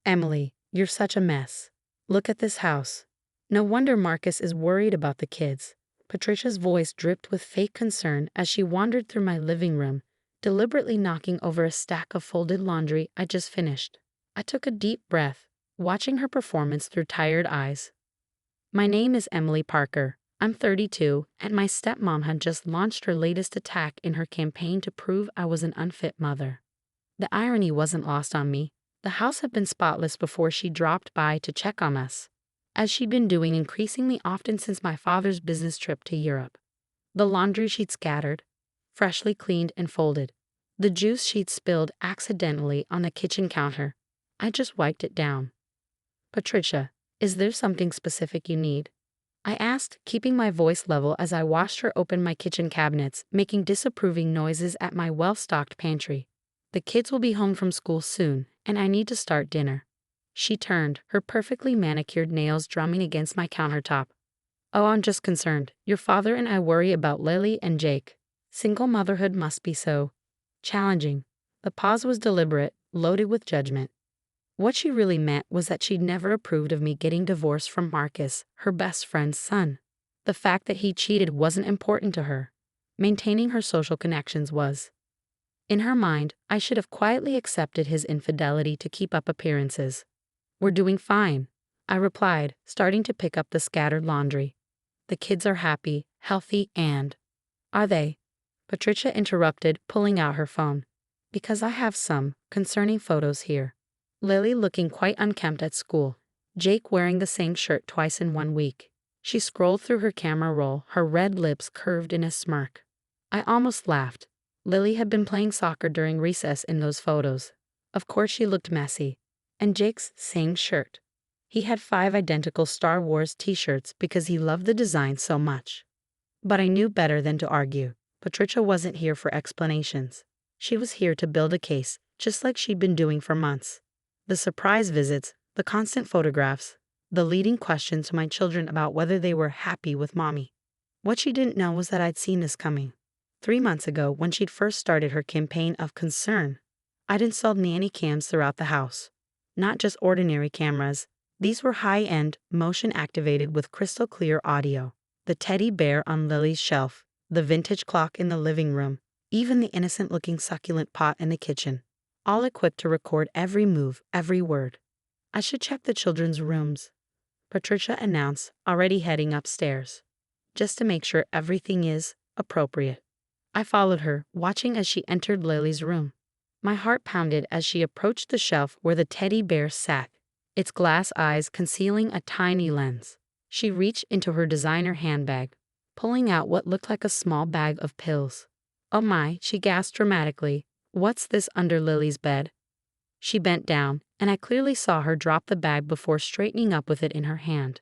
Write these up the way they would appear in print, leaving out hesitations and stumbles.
Emily, you're such a mess. Look at this house. No wonder Marcus is worried about the kids. Patricia's voice dripped with fake concern as she wandered through my living room, deliberately knocking over a stack of folded laundry I just finished. I took a deep breath, watching her performance through tired eyes. My name is Emily Parker. I'm 32, and my stepmom had just launched her latest attack in her campaign to prove I was an unfit mother. The irony wasn't lost on me. The house had been spotless before she dropped by to check on us, as she'd been doing increasingly often since my father's business trip to Europe. The laundry she'd scattered, freshly cleaned and folded. The juice she'd spilled accidentally on the kitchen counter. I just wiped it down. Patricia, is there something specific you need? I asked, keeping my voice level as I watched her open my kitchen cabinets, making disapproving noises at my well-stocked pantry. The kids will be home from school soon, and I need to start dinner. She turned, her perfectly manicured nails drumming against my countertop. Oh, I'm just concerned. Your father and I worry about Lily and Jake. Single motherhood must be so challenging. The pause was deliberate, loaded with judgment. What she really meant was that she'd never approved of me getting divorced from Marcus, her best friend's son. The fact that he cheated wasn't important to her. Maintaining her social connections was. In her mind, I should have quietly accepted his infidelity to keep up appearances. We're doing fine, I replied, starting to pick up the scattered laundry. The kids are happy, healthy, and… Are they? Patricia interrupted, pulling out her phone. Because I have some concerning photos here. Lily looking quite unkempt at school. Jake wearing the same shirt twice in 1 week. She scrolled through her camera roll, her red lips curved in a smirk. I almost laughed. Lily had been playing soccer during recess in those photos. Of course she looked messy. And Jake's same shirt. He had 5 identical Star Wars t-shirts because he loved the design so much. But I knew better than to argue. Patricia wasn't here for explanations. She was here to build a case, just like she'd been doing for months. The surprise visits, the constant photographs, the leading questions to my children about whether they were happy with mommy. What she didn't know was that I'd seen this coming. 3 months ago, when she'd first started her campaign of concern, I'd installed nanny cams throughout the house. Not just ordinary cameras. These were high-end, motion-activated with crystal-clear audio. The teddy bear on Lily's shelf, the vintage clock in the living room, even the innocent-looking succulent pot in the kitchen. All equipped to record every move, every word. I should check the children's rooms, Patricia announced, already heading upstairs. Just to make sure everything is appropriate. I followed her, watching as she entered Lily's room. My heart pounded as she approached the shelf where the teddy bear sat, its glass eyes concealing a tiny lens. She reached into her designer handbag, pulling out what looked like a small bag of pills. Oh my, she gasped dramatically. What's this under Lily's bed? She bent down, and I clearly saw her drop the bag before straightening up with it in her hand.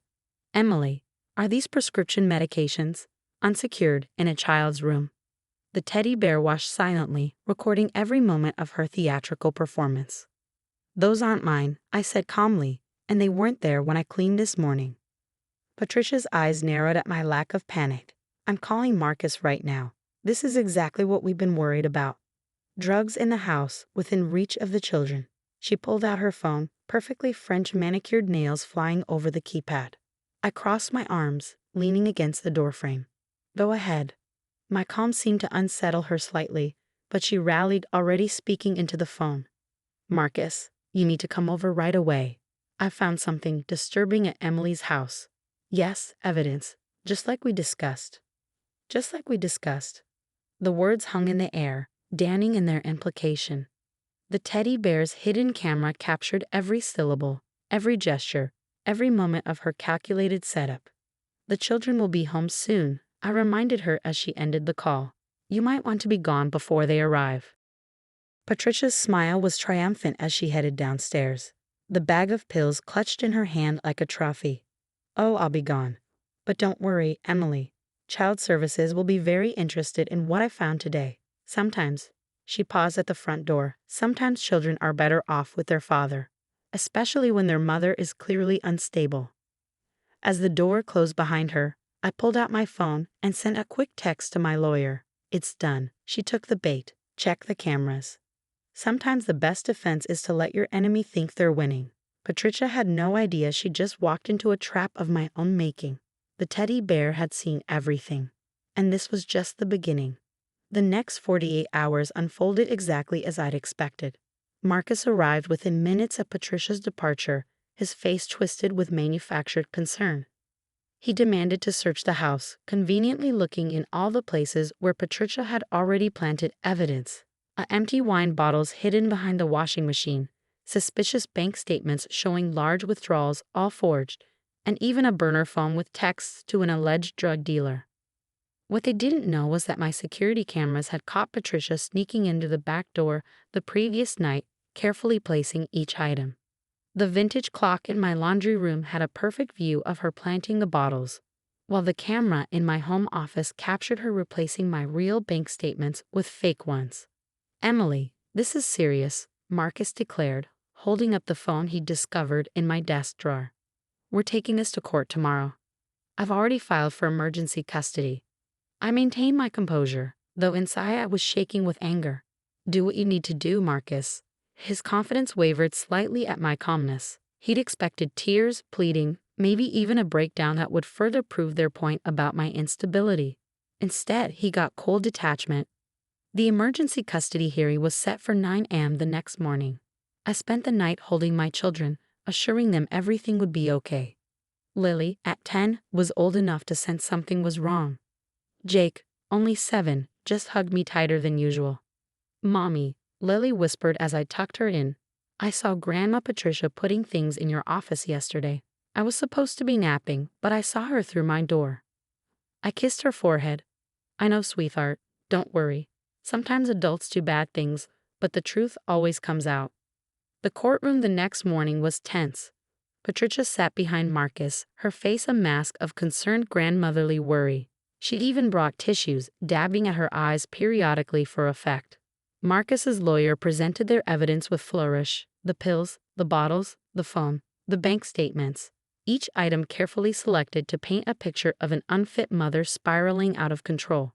Emily, are these prescription medications? Unsecured, in a child's room. The teddy bear watched silently, recording every moment of her theatrical performance. Those aren't mine, I said calmly, and they weren't there when I cleaned this morning. Patricia's eyes narrowed at my lack of panic. I'm calling Marcus right now. This is exactly what we've been worried about. Drugs in the house, within reach of the children. She pulled out her phone, perfectly French manicured nails flying over the keypad. I crossed my arms, leaning against the doorframe. Go ahead. My calm seemed to unsettle her slightly, but she rallied, already speaking into the phone. Marcus, you need to come over right away. I found something disturbing at Emily's house. Yes, evidence, just like we discussed. Just like we discussed. The words hung in the air, damning in their implication. The teddy bear's hidden camera captured every syllable, every gesture, every moment of her calculated setup. The children will be home soon, I reminded her as she ended the call. You might want to be gone before they arrive. Patricia's smile was triumphant as she headed downstairs, the bag of pills clutched in her hand like a trophy. Oh, I'll be gone. But don't worry, Emily. Child Services will be very interested in what I found today. Sometimes, she paused at the front door, sometimes children are better off with their father, especially when their mother is clearly unstable. As the door closed behind her, I pulled out my phone and sent a quick text to my lawyer. It's done. She took the bait. Check the cameras. Sometimes the best defense is to let your enemy think they're winning. Patricia had no idea she just walked into a trap of my own making. The teddy bear had seen everything. And this was just the beginning. The next 48 hours unfolded exactly as I'd expected. Marcus arrived within minutes of Patricia's departure, his face twisted with manufactured concern. He demanded to search the house, conveniently looking in all the places where Patricia had already planted evidence. Empty wine bottles hidden behind the washing machine, suspicious bank statements showing large withdrawals, all forged, and even a burner phone with texts to an alleged drug dealer. What they didn't know was that my security cameras had caught Patricia sneaking into the back door the previous night, carefully placing each item. The vintage clock in my laundry room had a perfect view of her planting the bottles, while the camera in my home office captured her replacing my real bank statements with fake ones. "Emily, this is serious," Marcus declared, holding up the phone he'd discovered in my desk drawer. "We're taking this to court tomorrow. I've already filed for emergency custody." I maintained my composure, though inside I was shaking with anger. "Do what you need to do, Marcus." His confidence wavered slightly at my calmness. He'd expected tears, pleading, maybe even a breakdown that would further prove their point about my instability. Instead, he got cold detachment. The emergency custody hearing was set for 9 a.m. the next morning. I spent the night holding my children, assuring them everything would be okay. Lily, at 10, was old enough to sense something was wrong. Jake, only 7, just hugged me tighter than usual. "Mommy," Lily whispered as I tucked her in, "I saw Grandma Patricia putting things in your office yesterday. I was supposed to be napping, but I saw her through my door." I kissed her forehead. "I know, sweetheart. Don't worry. Sometimes adults do bad things, but the truth always comes out." The courtroom the next morning was tense. Patricia sat behind Marcus, her face a mask of concerned grandmotherly worry. She even brought tissues, dabbing at her eyes periodically for effect. Marcus's lawyer presented their evidence with flourish: the pills, the bottles, the phone, the bank statements, each item carefully selected to paint a picture of an unfit mother spiraling out of control.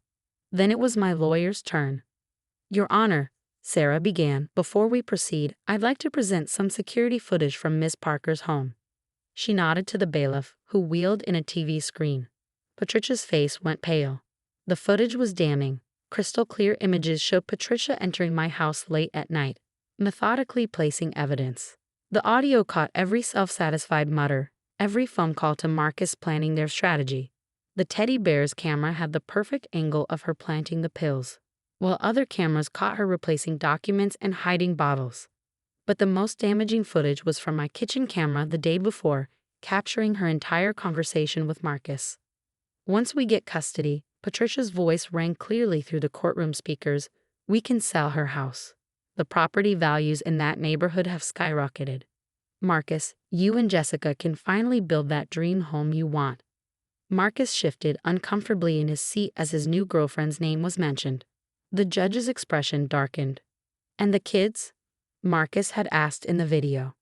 Then it was my lawyer's turn. "Your Honor," Sarah began, "before we proceed, I'd like to present some security footage from Miss Parker's home." She nodded to the bailiff, who wheeled in a TV screen. Patricia's face went pale. The footage was damning. Crystal clear images showed Patricia entering my house late at night, methodically placing evidence. The audio caught every self-satisfied mutter, every phone call to Marcus planning their strategy. The teddy bear's camera had the perfect angle of her planting the pills, while other cameras caught her replacing documents and hiding bottles. But the most damaging footage was from my kitchen camera the day before, capturing her entire conversation with Marcus. "Once we get custody," Patricia's voice rang clearly through the courtroom speakers, "we can sell her house. The property values in that neighborhood have skyrocketed. Marcus, you and Jessica can finally build that dream home you want." Marcus shifted uncomfortably in his seat as his new girlfriend's name was mentioned. The judge's expression darkened. "And the kids?" Marcus had asked in the video.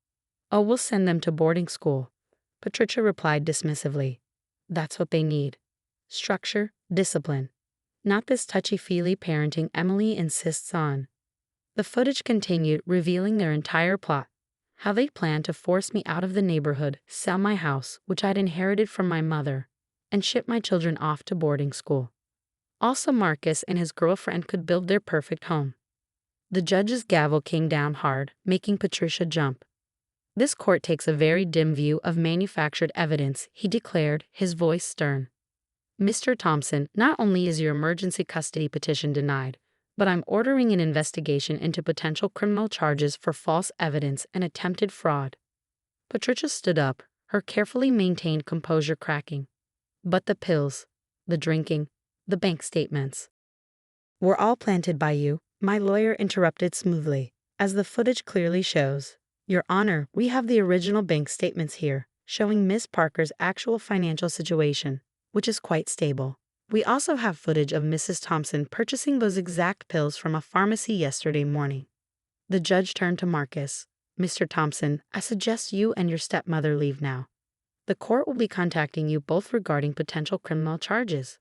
"Oh, we'll send them to boarding school," Patricia replied dismissively. "That's what they need. Structure, discipline. Not this touchy-feely parenting Emily insists on." The footage continued, revealing their entire plot. How they planned to force me out of the neighborhood, sell my house, which I'd inherited from my mother, and ship my children off to boarding school. Also, Marcus and his girlfriend could build their perfect home. The judge's gavel came down hard, making Patricia jump. "This court takes a very dim view of manufactured evidence," he declared, his voice stern. "Mr. Thompson, not only is your emergency custody petition denied, but I'm ordering an investigation into potential criminal charges for false evidence and attempted fraud." Patricia stood up, her carefully maintained composure cracking. "But the pills, the drinking, the bank statements were all planted by you," my lawyer interrupted smoothly. "As the footage clearly shows, Your Honor, we have the original bank statements here, showing Miss Parker's actual financial situation, which is quite stable. We also have footage of Mrs. Thompson purchasing those exact pills from a pharmacy yesterday morning." The judge turned to Marcus. "Mr. Thompson, I suggest you and your stepmother leave now. The court will be contacting you both regarding potential criminal charges."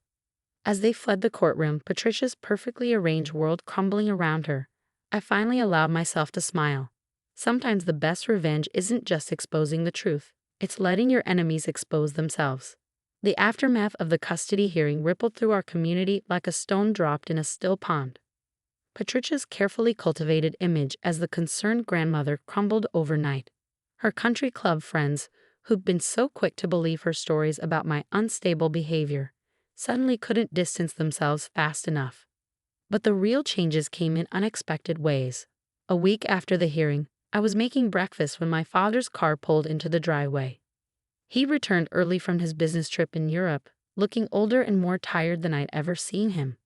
As they fled the courtroom, Patricia's perfectly arranged world crumbling around her, I finally allowed myself to smile. Sometimes the best revenge isn't just exposing the truth, it's letting your enemies expose themselves. The aftermath of the custody hearing rippled through our community like a stone dropped in a still pond. Patricia's carefully cultivated image as the concerned grandmother crumbled overnight. Her country club friends, who'd been so quick to believe her stories about my unstable behavior, suddenly couldn't distance themselves fast enough. But the real changes came in unexpected ways. A week after the hearing, I was making breakfast when my father's car pulled into the driveway. He returned early from his business trip in Europe, looking older and more tired than I'd ever seen him.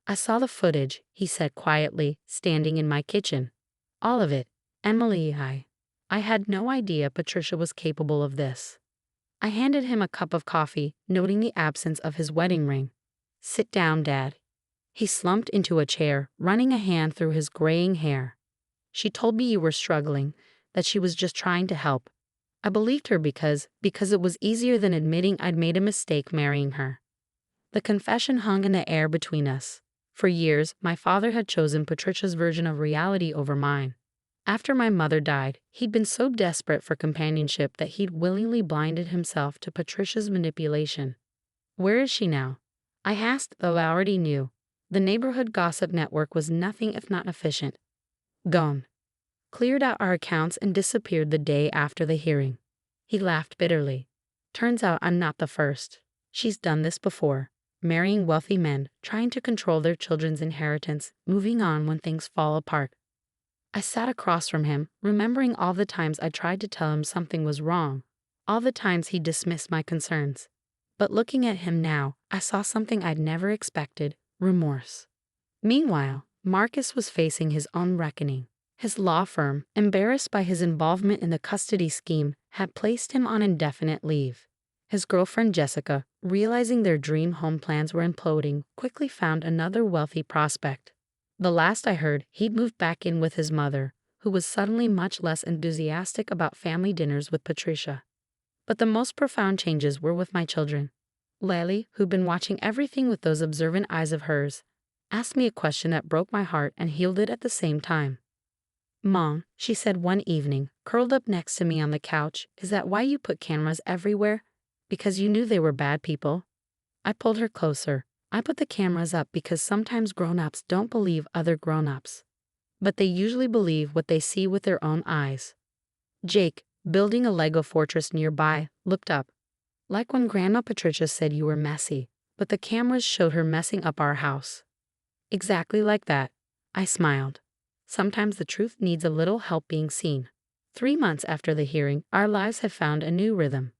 "I saw the footage," he said quietly, standing in my kitchen. "All of it, Emily. I had no idea Patricia was capable of this." I handed him a cup of coffee, noting the absence of his wedding ring. "Sit down, Dad." He slumped into a chair, running a hand through his graying hair. "She told me you were struggling, that she was just trying to help. I believed her because it was easier than admitting I'd made a mistake marrying her." The confession hung in the air between us. For years, my father had chosen Patricia's version of reality over mine. After my mother died, he'd been so desperate for companionship that he'd willingly blinded himself to Patricia's manipulation. "Where is she now?" I asked, though I already knew. The neighborhood gossip network was nothing if not efficient. "Gone. Cleared out our accounts and disappeared the day after the hearing." He laughed bitterly. "Turns out I'm not the first. She's done this before. Marrying wealthy men, trying to control their children's inheritance, moving on when things fall apart." I sat across from him, remembering all the times I tried to tell him something was wrong, all the times he dismissed my concerns. But looking at him now, I saw something I'd never expected: remorse. Meanwhile, Marcus was facing his own reckoning. His law firm, embarrassed by his involvement in the custody scheme, had placed him on indefinite leave. His girlfriend Jessica, realizing their dream home plans were imploding, quickly found another wealthy prospect. The last I heard, he'd moved back in with his mother, who was suddenly much less enthusiastic about family dinners with Patricia. But the most profound changes were with my children. Lily, who'd been watching everything with those observant eyes of hers, asked me a question that broke my heart and healed it at the same time. "Mom," she said one evening, curled up next to me on the couch, "is that why you put cameras everywhere? Because you knew they were bad people?" I pulled her closer. "I put the cameras up because sometimes grown-ups don't believe other grown-ups. But they usually believe what they see with their own eyes." Jake, building a Lego fortress nearby, looked up. "Like when Grandma Patricia said you were messy, but the cameras showed her messing up our house." "Exactly like that." I smiled. Sometimes the truth needs a little help being seen. 3 months after the hearing, our lives had found a new rhythm.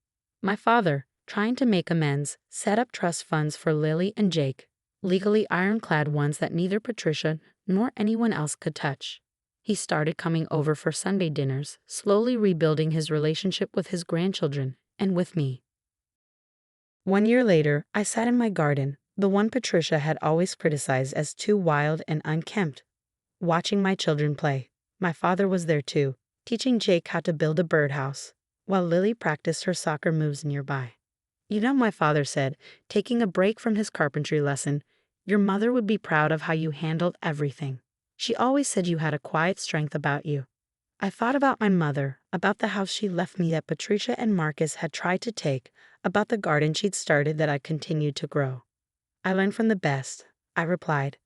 My father, trying to make amends, set up trust funds for Lily and Jake, legally ironclad ones that neither Patricia nor anyone else could touch. He started coming over for Sunday dinners, slowly rebuilding his relationship with his grandchildren and with me. 1 year later, I sat in my garden, the one Patricia had always criticized as too wild and unkempt, watching my children play. My father was there too, teaching Jake how to build a birdhouse, while Lily practiced her soccer moves nearby. "You know," my father said, taking a break from his carpentry lesson, "your mother would be proud of how you handled everything. She always said you had a quiet strength about you." I thought about my mother, about the house she left me that Patricia and Marcus had tried to take, about the garden she'd started that I continued to grow. "I learned from the best," I replied.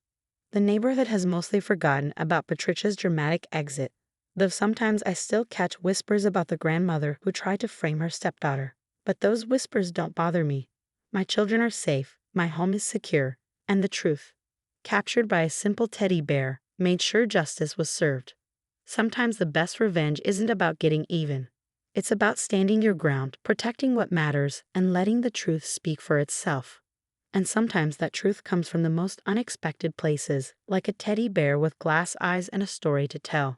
The neighborhood has mostly forgotten about Patricia's dramatic exit, though sometimes I still catch whispers about the grandmother who tried to frame her stepdaughter. But those whispers don't bother me. My children are safe, my home is secure, and the truth, captured by a simple teddy bear, made sure justice was served. Sometimes the best revenge isn't about getting even. It's about standing your ground, protecting what matters, and letting the truth speak for itself. And sometimes that truth comes from the most unexpected places, like a teddy bear with glass eyes and a story to tell.